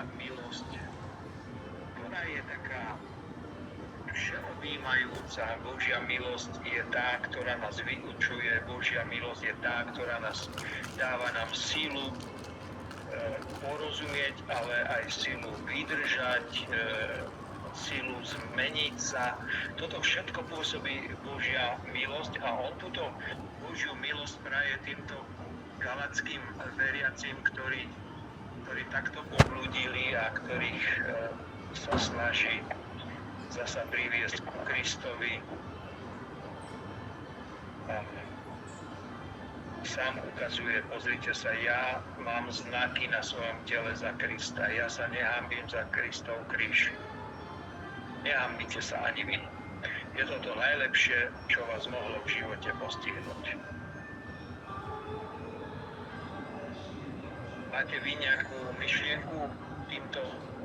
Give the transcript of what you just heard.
Božia milosť, ktorá je taká všeobjímajúca. Božia milosť je tá, ktorá nás vyučuje. Božia milosť je tá, ktorá nás dáva nám sílu porozumieť, ale aj sílu vydržať, sílu zmeniť sa. Toto všetko pôsobí Božia milosť a on túto Božiu milosť praje týmto galatským veriacim, ktorí takto poblúdili a ktorých sa snaží zasa priviesť ku Kristovi. A sám ukazuje, pozrite sa, ja mám znaky na svojom tele za Krista, ja sa nehanbím za Kristov kríž. Nehanbite sa ani vy. Je to to najlepšie, čo vás mohlo v živote postihnúť. Máte vy nejakú myšlienku